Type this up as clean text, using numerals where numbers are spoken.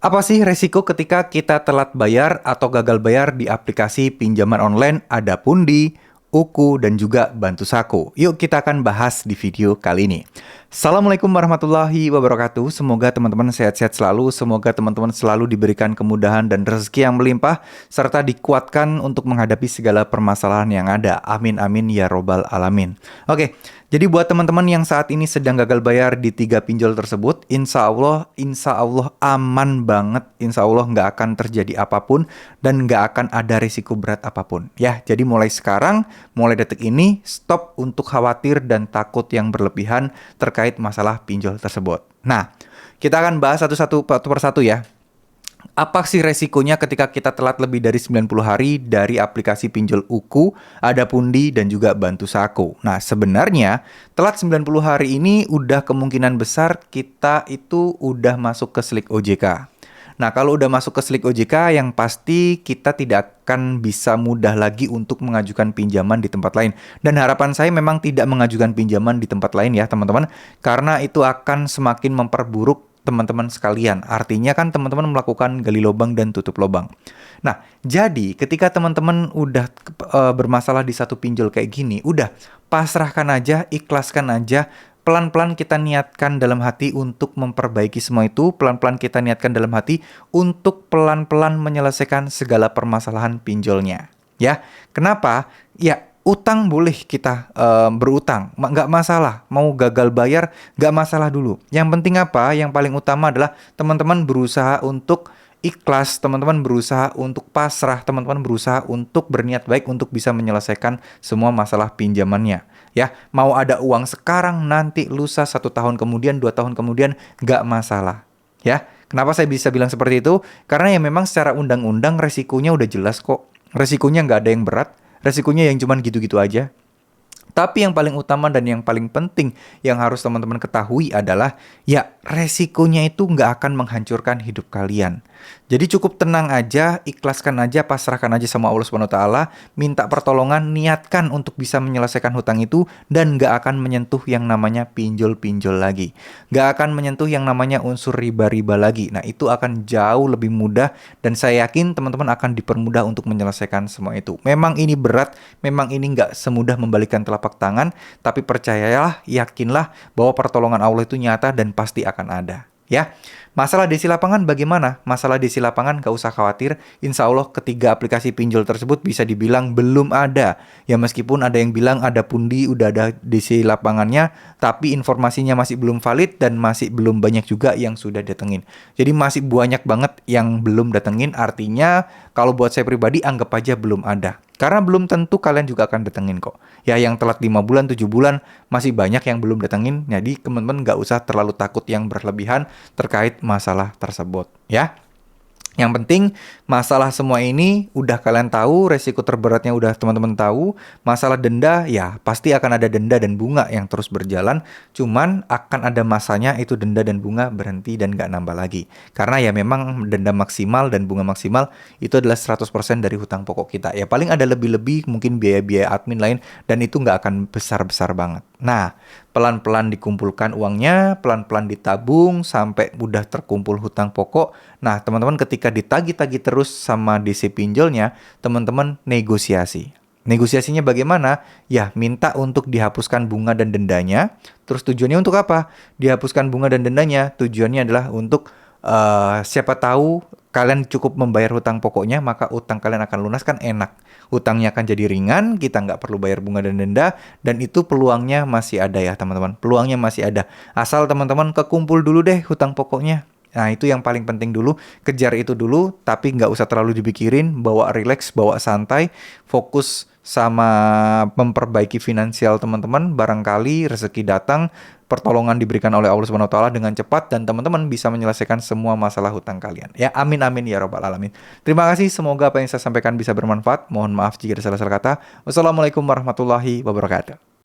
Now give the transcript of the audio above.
Apa sih resiko ketika kita telat bayar atau gagal bayar di aplikasi pinjaman online Adapun di Uku dan juga Bantu Saku? Yuk kita akan bahas di video kali ini. Assalamualaikum warahmatullahi wabarakatuh. Semoga teman-teman sehat-sehat selalu. Semoga teman-teman selalu diberikan kemudahan dan rezeki yang melimpah serta dikuatkan untuk menghadapi segala permasalahan yang ada. Amin amin ya robbal alamin. Oke. Jadi buat teman-teman yang saat ini sedang gagal bayar di 3 pinjol tersebut, insya Allah aman banget, insya Allah nggak akan terjadi apapun dan nggak akan ada risiko berat apapun. Ya, jadi mulai sekarang, mulai detik ini, stop untuk khawatir dan takut yang berlebihan terkait masalah pinjol tersebut. Nah, kita akan bahas satu persatu ya. Apa sih resikonya ketika kita telat lebih dari 90 hari dari aplikasi pinjol Uku, Adapundi, dan juga Bantu Saku? Nah, sebenarnya telat 90 hari ini udah kemungkinan besar kita itu udah masuk ke slik OJK. Nah, kalau udah masuk ke slik OJK, yang pasti kita tidak akan bisa mudah lagi untuk mengajukan pinjaman di tempat lain. Dan harapan saya memang tidak mengajukan pinjaman di tempat lain ya, teman-teman. Karena itu akan semakin memperburuk teman-teman sekalian. Artinya kan teman-teman melakukan gali lubang dan tutup lubang. Nah, jadi ketika teman-teman udah bermasalah di satu pinjol kayak gini, udah pasrahkan aja, ikhlaskan aja. Pelan-pelan kita niatkan dalam hati untuk memperbaiki semua itu. Pelan-pelan kita niatkan dalam hati untuk pelan-pelan menyelesaikan segala permasalahan pinjolnya. Ya, kenapa? Ya, utang boleh kita berutang, nggak masalah. Mau gagal bayar, nggak masalah dulu. Yang penting apa? Yang paling utama adalah teman-teman berusaha untuk ikhlas, teman-teman berusaha untuk pasrah, teman-teman berusaha untuk berniat baik untuk bisa menyelesaikan semua masalah pinjamannya. Ya, mau ada uang sekarang, nanti, lusa, 1 tahun kemudian, 2 tahun kemudian, nggak masalah. Ya, kenapa saya bisa bilang seperti itu? Karena ya memang secara undang-undang resikonya udah jelas kok. Resikonya nggak ada yang berat. Resikonya yang cuman gitu-gitu aja. Tapi yang paling utama dan yang paling penting yang harus teman-teman ketahui adalah ya resikonya itu nggak akan menghancurkan hidup kalian. Jadi cukup tenang aja, ikhlaskan aja, pasrahkan aja sama Allah Subhanahu wa taala, minta pertolongan, niatkan untuk bisa menyelesaikan hutang itu dan nggak akan menyentuh yang namanya pinjol-pinjol lagi. Nggak akan menyentuh yang namanya unsur riba-riba lagi. Nah, itu akan jauh lebih mudah dan saya yakin teman-teman akan dipermudah untuk menyelesaikan semua itu. Memang ini berat, memang ini nggak semudah membalikkan telapak tangan, tapi percayalah, yakinlah bahwa pertolongan Allah itu nyata dan pasti akan ada. Ya, masalah desi lapangan bagaimana? Masalah desi lapangan gak usah khawatir. Insya Allah ketiga aplikasi pinjol tersebut bisa dibilang belum ada. Ya meskipun ada yang bilang ada pundi, udah ada desi lapangannya, tapi informasinya masih belum valid dan masih belum banyak juga yang sudah datengin. Jadi masih banyak banget yang belum datengin. Artinya kalau buat saya pribadi anggap aja belum ada. Karena belum tentu kalian juga akan datengin kok. Ya yang telat 5 bulan, 7 bulan, masih banyak yang belum datengin. Jadi teman-teman gak usah terlalu takut yang berlebihan terkait masalah tersebut. Ya. Yang penting masalah semua ini udah kalian tahu, resiko terberatnya udah teman-teman tahu. Masalah denda ya pasti akan ada denda dan bunga yang terus berjalan. Cuman akan ada masanya itu denda dan bunga berhenti dan gak nambah lagi. Karena ya memang denda maksimal dan bunga maksimal itu adalah 100% dari hutang pokok kita. Ya paling ada lebih-lebih mungkin biaya-biaya admin lain dan itu gak akan besar-besar banget. Nah, pelan-pelan dikumpulkan uangnya, pelan-pelan ditabung sampai udah terkumpul hutang pokok. Nah, teman-teman ketika ditagih-tagih terus sama DC pinjolnya, teman-teman negosiasi. Negosiasinya bagaimana? Ya, minta untuk dihapuskan bunga dan dendanya. Terus tujuannya untuk apa? Dihapuskan bunga dan dendanya, tujuannya adalah untuk siapa tahu kalian cukup membayar hutang pokoknya, maka utang kalian akan lunas kan enak. Hutangnya akan jadi ringan, kita nggak perlu bayar bunga dan denda, dan itu peluangnya masih ada ya teman-teman. Peluangnya masih ada. Asal teman-teman kekumpul dulu deh hutang pokoknya. Nah itu yang paling penting dulu, kejar itu dulu, tapi nggak usah terlalu dipikirin, bawa relax, bawa santai, fokus sama memperbaiki finansial teman-teman, barangkali rezeki datang, pertolongan diberikan oleh Allah Subhanahu wa taala dengan cepat dan teman-teman bisa menyelesaikan semua masalah hutang kalian. Ya, amin amin ya robbal alamin. Terima kasih, semoga apa yang saya sampaikan bisa bermanfaat. Mohon maaf jika ada salah-salah kata. Wassalamualaikum warahmatullahi wabarakatuh.